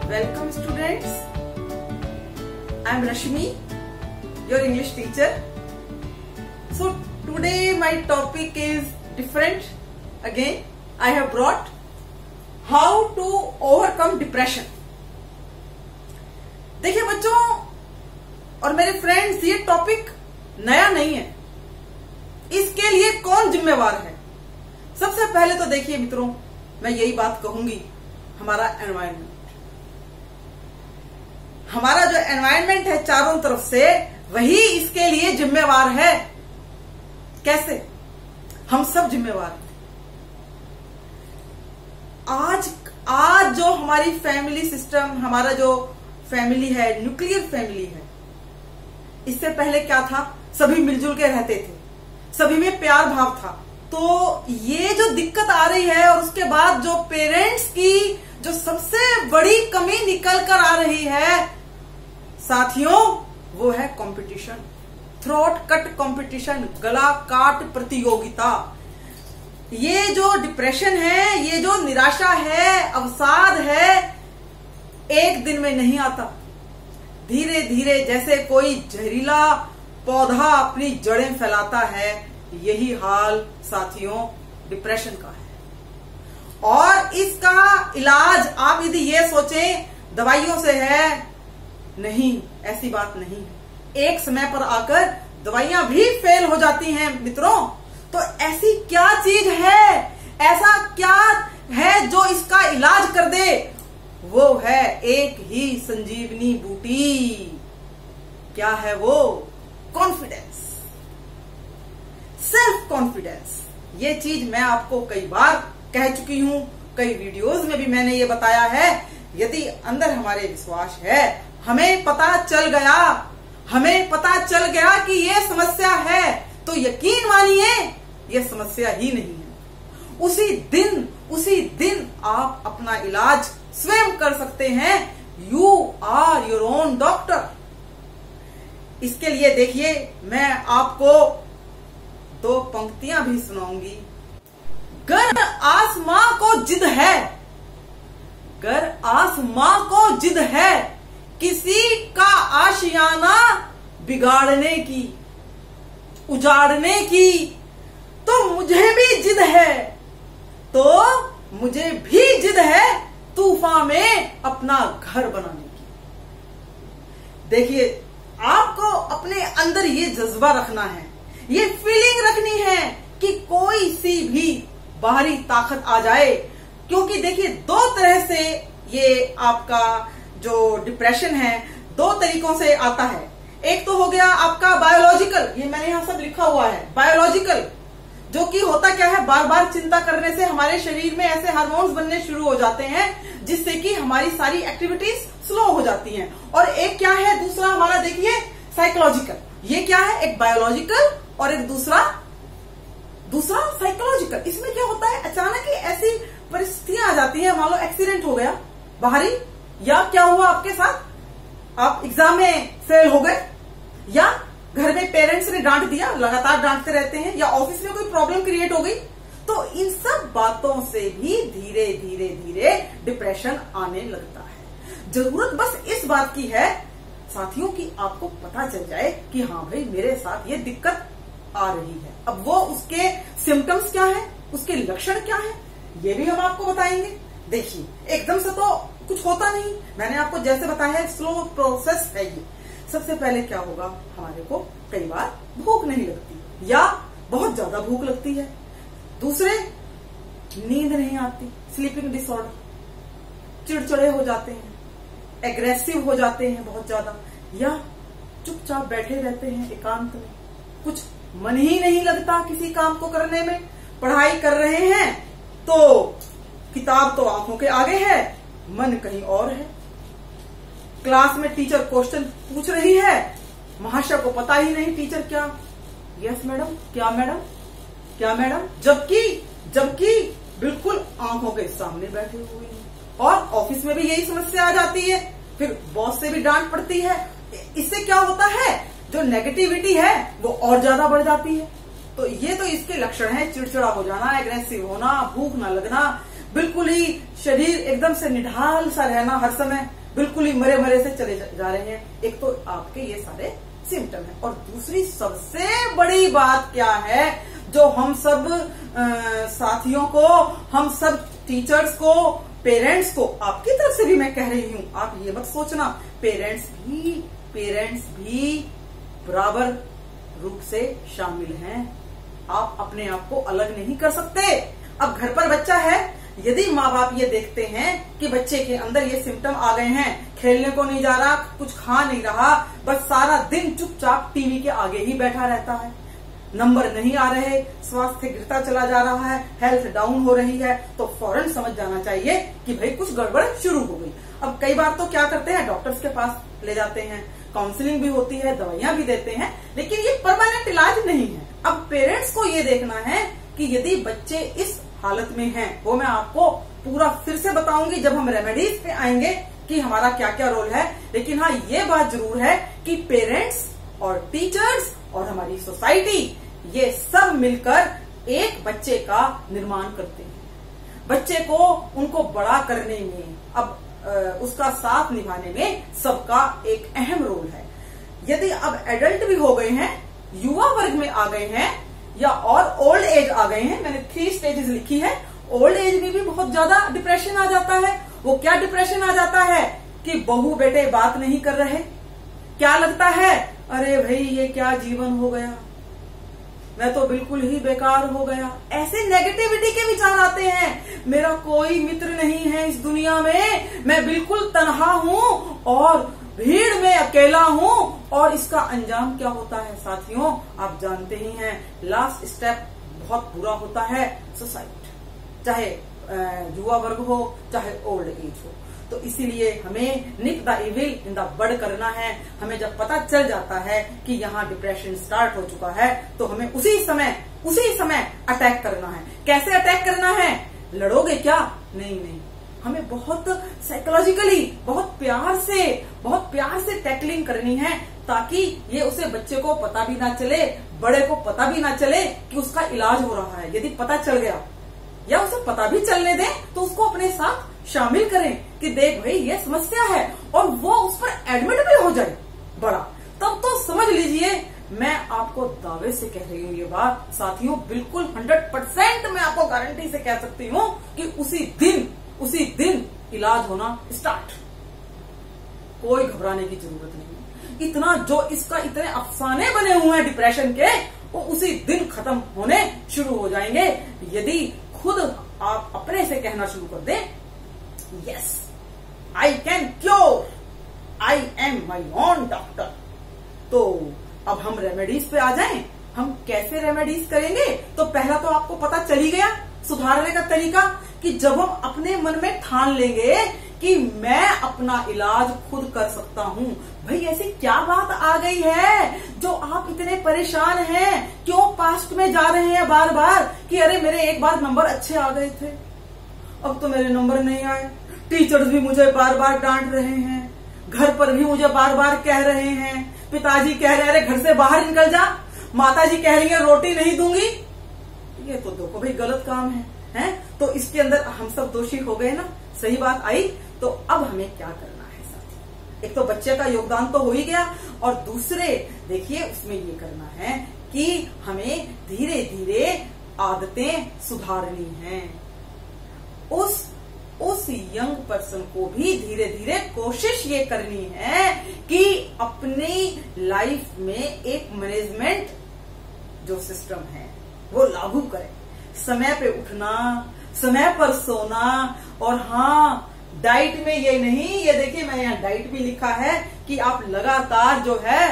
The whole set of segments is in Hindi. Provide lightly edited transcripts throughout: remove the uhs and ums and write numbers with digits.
Welcome students. I am Rashmi, your English teacher. So today my topic is different. Again, I have brought how to overcome depression. देखिए बच्चों और मेरे फ्रेंड्स, ये टॉपिक नया नहीं है. इसके लिए कौन जिम्मेवार है? सबसे पहले तो देखिए मित्रों, मैं यही बात कहूंगी, हमारा एनवायरनमेंट. हमारा जो एनवायरनमेंट है चारों तरफ से, वही इसके लिए जिम्मेवार है. कैसे? हम सब जिम्मेवार हैं. आज जो हमारी फैमिली सिस्टम, हमारा जो फैमिली है, न्यूक्लियर फैमिली है. इससे पहले क्या था? सभी मिलजुल के रहते थे, सभी में प्यार भाव था. तो ये जो दिक्कत आ रही है, और उसके बाद जो पेरेंट्स की जो सबसे बड़ी कमी निकल कर आ रही है साथियों, वो है कंपटीशन. थ्रोट कट कंपटीशन, गला काट प्रतियोगिता. ये जो डिप्रेशन है, ये जो निराशा है, अवसाद है, एक दिन में नहीं आता. धीरे धीरे जैसे कोई जहरीला पौधा अपनी जड़ें फैलाता है, यही हाल साथियों डिप्रेशन का है. और इसका इलाज आप यदि ये सोचें दवाइयों से है, नहीं, ऐसी बात नहीं है. एक समय पर आकर दवाइयां भी फेल हो जाती हैं मित्रों. तो ऐसी क्या चीज है, ऐसा क्या है जो इसका इलाज कर दे? वो है एक ही संजीवनी बूटी. क्या है वो? Confidence, self confidence. ये चीज मैं आपको कई बार कह चुकी हूं, कई वीडियोस में भी मैंने ये बताया है. यदि अंदर हमारे विश्वास है, हमें पता चल गया कि ये समस्या है, तो यकीन मानिए ये समस्या ही नहीं है. उसी दिन आप अपना इलाज स्वयं कर सकते हैं. You are your own doctor. इसके लिए देखिए, मैं आपको दो पंक्तियां भी सुनाऊंगी. गर आसमां को जिद है, गर आसमां को जिद है, किसी का आशियाना बिगाड़ने की, उजाड़ने की, तो मुझे भी जिद है, तो मुझे भी जिद है तूफान में अपना घर बनाने की. देखिए, आपको अपने अंदर ये जज्बा रखना है, ये फीलिंग रखनी है कि कोई सी भी बाहरी ताकत आ जाए. क्योंकि देखिए, दो तरह से ये आपका जो डिप्रेशन है, दो तरीकों से आता है. एक तो हो गया आपका बायोलॉजिकल, ये मैंने यहां सब लिखा हुआ है, बायोलॉजिकल, जो कि होता क्या है, बार बार चिंता करने से हमारे शरीर में ऐसे हार्मोन्स बनने शुरू हो जाते हैं जिससे कि हमारी सारी एक्टिविटीज स्लो हो जाती हैं. और एक क्या है दूसरा हमारा, देखिए, साइकोलॉजिकल. ये क्या है? एक बायोलॉजिकल और एक दूसरा साइकोलॉजिकल. इसमें क्या होता है, अचानक ही ऐसी परिस्थितियां आ जाती है, मान लो एक्सीडेंट हो गया बाहरी, या क्या हुआ आपके साथ, आप एग्जाम में फेल हो गए, या घर में पेरेंट्स ने डांट दिया, लगातार डांटते रहते हैं, या ऑफिस में कोई प्रॉब्लम क्रिएट हो गई. तो इन सब बातों से भी धीरे धीरे डिप्रेशन आने लगता है. जरूरत बस इस बात की है साथियों कि आपको पता चल जाए कि हाँ भाई, मेरे साथ ये दिक्कत आ रही है. अब वो उसके सिम्टम्स क्या है, उसके लक्षण क्या है, ये भी हम आपको बताएंगे. देखिए, एकदम से तो कुछ होता नहीं. मैंने आपको जैसे बताया है, स्लो प्रोसेस है ये. सबसे पहले क्या होगा, हमारे को कई बार भूख नहीं लगती, या बहुत ज्यादा भूख लगती है. दूसरे, नींद नहीं आती, स्लीपिंग डिसऑर्डर, चिड़चिड़े हो जाते हैं, एग्रेसिव हो जाते हैं बहुत ज्यादा, या चुपचाप बैठे रहते हैं एकांत में, कुछ मन ही नहीं लगता किसी काम को करने में. पढ़ाई कर रहे हैं तो किताब तो आंखों के आगे है, मन कहीं और है. क्लास में टीचर क्वेश्चन पूछ रही है, महाशय को पता ही नहीं टीचर क्या, यस मैडम, क्या मैडम, क्या मैडम, जबकि बिल्कुल आंखों के सामने बैठे हुए हैं. और ऑफिस में भी यही समस्या आ जाती है, फिर बॉस से भी डांट पड़ती है. इससे क्या होता है, जो नेगेटिविटी है वो और ज्यादा बढ़ जाती है. तो ये तो इसके लक्षण हैं, चिड़चिड़ा हो जाना, एग्रेसिव होना, भूख न लगना, बिल्कुल ही शरीर एकदम से निढाल सा रहना हर समय, बिल्कुल ही मरे मरे से चले जा रहे हैं। एक तो आपके ये सारे सिम्टम है, और दूसरी सबसे बड़ी बात क्या है, जो हम सब साथियों को, हम सब टीचर्स को, पेरेंट्स को, आपकी तरफ से भी मैं कह रही हूं, आप ये मत सोचना, पेरेंट्स भी बराबर रूप से शामिल हैं। आप अपने आप को अलग नहीं कर सकते। अब घर पर बच्चा है, यदि माँ बाप ये देखते हैं कि बच्चे के अंदर ये सिम्टम आ गए हैं, खेलने को नहीं जा रहा, कुछ खा नहीं रहा, बस सारा दिन चुपचाप टीवी के आगे ही बैठा रहता है, नंबर नहीं आ रहे, स्वास्थ्य गिरता चला जा रहा है, हेल्थ डाउन हो रही है, तो फौरन समझ जाना चाहिए कि भाई कुछ गड़बड़ शुरू हो गई। अब कई बार तो क्या करते हैं, डॉक्टर्स के पास ले जाते हैं, काउंसलिंग भी होती है, दवाइयां भी देते हैं, लेकिन ये परमानेंट इलाज नहीं है। अब पेरेंट्स को ये देखना है कि यदि बच्चे इस हालत में हैं, वो मैं आपको पूरा फिर से बताऊंगी जब हम रेमेडीज पे आएंगे कि हमारा क्या क्या रोल है। लेकिन हाँ, ये बात जरूर है कि पेरेंट्स और टीचर्स और हमारी सोसाइटी, ये सब मिलकर एक बच्चे का निर्माण करते हैं। बच्चे को, उनको बड़ा करने में, अब उसका साथ निभाने में सबका एक अहम रोल है। यदि अब एडल्ट भी हो गए हैं, युवा वर्ग में आ गए हैं, या और ओल्ड एज आ गए हैं, मैंने 3 स्टेजेस लिखी है, ओल्ड एज में भी बहुत ज्यादा डिप्रेशन आ जाता है। वो क्या डिप्रेशन आ जाता है कि बहू बेटे बात नहीं कर रहे, क्या लगता है, अरे भाई ये क्या जीवन हो गया, मैं तो बिल्कुल ही बेकार हो गया। ऐसे नेगेटिविटी के विचार आते हैं, मेरा कोई मित्र नहीं है इस दुनिया में, मैं बिल्कुल तन्हा हूं और भीड़ में अकेला हूं। और इसका अंजाम क्या होता है साथियों, आप जानते ही हैं, लास्ट स्टेप बहुत बुरा होता है, सुसाइड, चाहे युवा वर्ग हो चाहे ओल्ड एज हो। तो इसीलिए हमें nip the evil in the bud करना है। हमें जब पता चल जाता है कि यहाँ डिप्रेशन स्टार्ट हो चुका है, तो हमें उसी समय अटैक करना है। कैसे अटैक करना है, लड़ोगे क्या, नहीं, हमें बहुत साइकोलॉजिकली, बहुत प्यार से टैकलिंग करनी है, ताकि ये उसे बच्चे को पता भी ना चले, बड़े को पता भी ना चले कि उसका इलाज हो रहा है। यदि पता चल गया या उसे पता भी चलने दें, तो उसको अपने साथ शामिल करें कि देख भाई ये समस्या है, और वो उस पर एडमिट भी हो जाए बड़ा, तब तो समझ लीजिए, मैं आपको दावे से कह रही हूँ ये बात साथियों, बिल्कुल 100% मैं आपको गारंटी से कह सकती हूँ कि उसी दिन इलाज होना स्टार्ट। कोई घबराने की जरूरत नहीं। इतने अफसाने बने हुए हैं डिप्रेशन के, वो उसी दिन खत्म होने शुरू हो जाएंगे यदि खुद आप अपने से कहना शुरू कर दें, yes I can cure, I am my own doctor. तो अब हम रेमेडीज पे आ जाएं। हम कैसे रेमेडीज करेंगे, तो पहला तो आपको पता चल ही गया सुधारने का तरीका, कि जब हम अपने मन में ठान लेंगे कि मैं अपना इलाज खुद कर सकता हूँ। भाई ऐसी क्या बात आ गई है जो आप इतने परेशान हैं, क्यों पास्ट में जा रहे हैं बार बार कि अरे मेरे एक बार नंबर अच्छे आ गए थे, अब तो मेरे नंबर नहीं आए, टीचर्स भी मुझे बार बार डांट रहे हैं, घर पर भी मुझे बार बार कह रहे हैं, पिताजी कह रहे हैं अरे घर से बाहर निकल जा, माताजी कह रही है रोटी नहीं दूंगी। ये तो देखो भाई गलत काम है? तो इसके अंदर हम सब दोषी हो गए ना, सही बात आई। तो अब हमें क्या करना है साथी, एक तो बच्चे का योगदान तो हो ही गया, और दूसरे देखिए उसमें ये करना है कि हमें धीरे धीरे आदतें सुधारनी हैं। उस यंग पर्सन को भी धीरे धीरे कोशिश ये करनी है कि अपनी लाइफ में एक मैनेजमेंट जो सिस्टम है वो लागू करें। समय पे उठना, समय पर सोना, और हाँ डाइट में ये नहीं, ये देखिए मैं यहाँ डाइट भी लिखा है कि आप लगातार जो है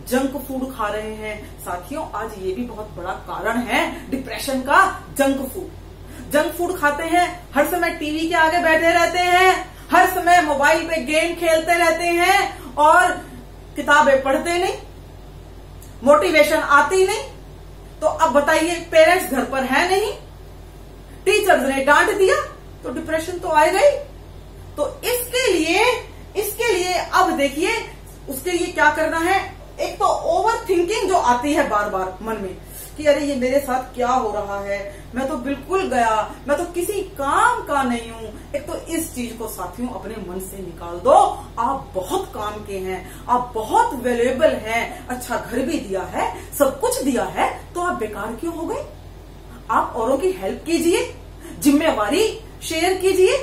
जंक फूड खा रहे हैं। साथियों आज ये भी बहुत बड़ा कारण है डिप्रेशन का, जंक फूड खाते हैं, हर समय टीवी के आगे बैठे रहते हैं, हर समय मोबाइल पे गेम खेलते रहते हैं, और किताबें पढ़ते नहीं, मोटिवेशन आती नहीं। तो अब बताइए, पेरेंट्स घर पर है नहीं, टीचर्स ने डांट दिया, तो डिप्रेशन तो आएगा ही। तो इसके लिए अब देखिए उसके लिए क्या करना है। एक तो ओवर थिंकिंग जो आती है बार बार मन में कि अरे ये मेरे साथ क्या हो रहा है, मैं तो बिल्कुल गया, मैं तो किसी काम का नहीं हूं। एक तो इस चीज को साथियों अपने मन से निकाल दो। आप बहुत काम के हैं, आप बहुत वैल्यूएबल हैं, अच्छा घर भी दिया है, सब कुछ दिया है, तो आप बेकार क्यों हो गए? आप औरों की हेल्प कीजिए, जिम्मेवारी शेयर कीजिए।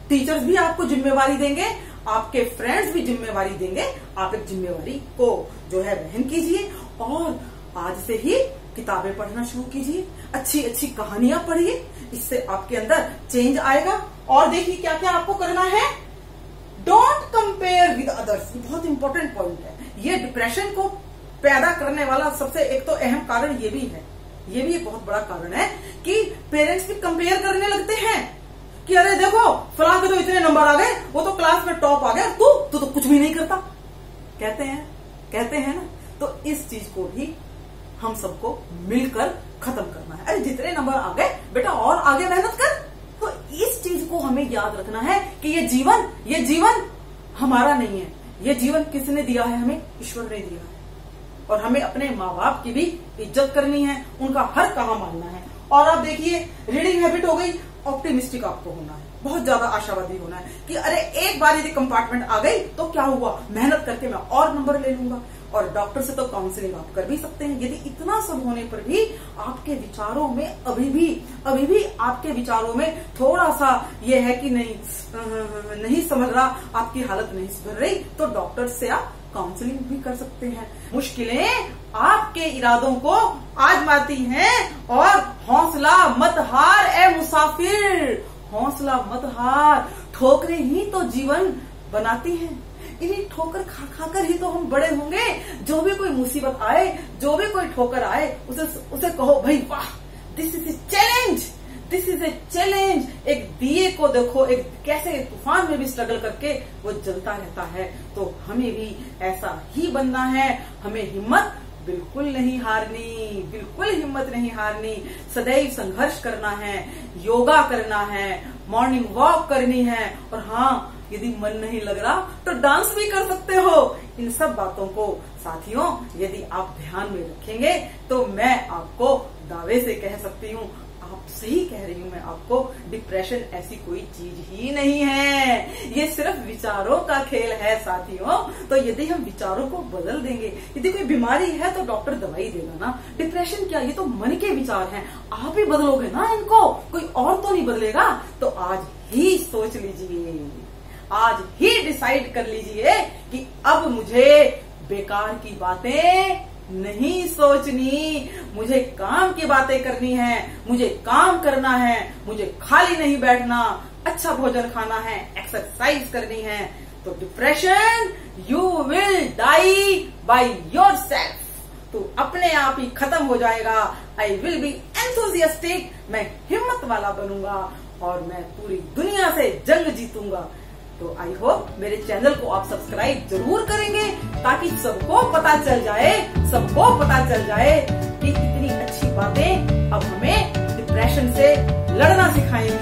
टीचर्स भी आपको जिम्मेवारी देंगे, आपके फ्रेंड्स भी जिम्मेवारी देंगे। आप एक जिम्मेवारी को जो है वहन कीजिए और आज से ही किताबें पढ़ना शुरू कीजिए, अच्छी अच्छी कहानियां पढ़िए, इससे आपके अंदर चेंज आएगा। और देखिए क्या क्या आपको करना है, डोंट कंपेयर विद अदर्स। बहुत इंपॉर्टेंट पॉइंट है ये। डिप्रेशन को पैदा करने वाला सबसे एक तो अहम कारण ये भी है, ये भी एक बहुत बड़ा कारण है कि पेरेंट्स भी कंपेयर करने लगते हैं कि अरे देखो फलां के तो इतने नंबर आ गए, वो तो क्लास में टॉप आ गया, तू तो कुछ भी नहीं करता, कहते हैं ना। तो इस चीज को भी हम सबको मिलकर खत्म करना है। अरे जितने नंबर आ गए बेटा और आगे मेहनत कर। तो इस चीज को हमें याद रखना है कि ये जीवन हमारा नहीं है, ये जीवन किसने दिया है? हमें ईश्वर ने दिया है। और हमें अपने माँ बाप की भी इज्जत करनी है, उनका हर कहा मानना है। और आप देखिए रीडिंग हैबिट हो गई, ऑप्टिमिस्टिक आपको होना है, बहुत ज्यादा आशावादी होना है कि अरे एक बार यदि कंपार्टमेंट आ गई तो क्या हुआ, मेहनत करके मैं और नंबर ले लूंगा। और डॉक्टर से तो काउंसलिंग आप कर भी सकते हैं। यदि इतना सब होने पर भी आपके विचारों में अभी भी आपके विचारों में थोड़ा सा ये है कि नहीं समझ रहा, आपकी हालत नहीं सुधर रही, तो डॉक्टर से आप काउंसलिंग भी कर सकते हैं। मुश्किलें आपके इरादों को आजमाती हैं और हौसला मत हार ए मुसाफिर, हौसला मत हार। ठोकरें ही तो जीवन बनाती हैं, इन्हीं ठोकर खा खाकर ही तो हम बड़े होंगे। जो भी कोई मुसीबत आए, जो भी कोई ठोकर आए, उसे कहो भाई वाह, this is a challenge, this is a challenge. एक दिए को देखो, एक कैसे तूफान में भी स्ट्रगल करके वो जलता रहता है। तो हमें भी ऐसा ही बनना है। हमें हिम्मत बिल्कुल नहीं हारनी, बिल्कुल हिम्मत नहीं हारनी। सदैव संघर्ष करना है, योगा करना है, मॉर्निंग वॉक करनी है। और हाँ, यदि मन नहीं लग रहा तो डांस भी कर सकते हो। इन सब बातों को साथियों यदि आप ध्यान में रखेंगे तो मैं आपको दावे से कह सकती हूँ, आप सही कह रही हूँ मैं आपको, डिप्रेशन ऐसी कोई चीज ही नहीं है। ये सिर्फ विचारों का खेल है साथियों। तो यदि हम विचारों को बदल देंगे, यदि कोई बीमारी है तो डॉक्टर दवाई देगा ना, डिप्रेशन क्या, ये तो मन के विचार हैं। आप ही बदलोगे ना इनको, कोई और तो नहीं बदलेगा। तो आज ही सोच लीजिए, आज ही डिसाइड कर लीजिए कि अब मुझे बेकार की बातें नहीं सोचनी, मुझे काम की बातें करनी है, मुझे काम करना है, मुझे खाली नहीं बैठना, अच्छा भोजन खाना है, एक्सरसाइज करनी है। तो depression you will die by yourself, तो अपने आप ही खत्म हो जाएगा। आई विल बी एंथुसियास्टिक, मैं हिम्मत वाला बनूंगा और मैं पूरी दुनिया से जंग जीतूंगा। तो आई होप मेरे चैनल को आप सब्सक्राइब जरूर करेंगे ताकि सबको पता चल जाए कि इतनी अच्छी बातें अब हमें डिप्रेशन से लड़ना सिखाएंगी।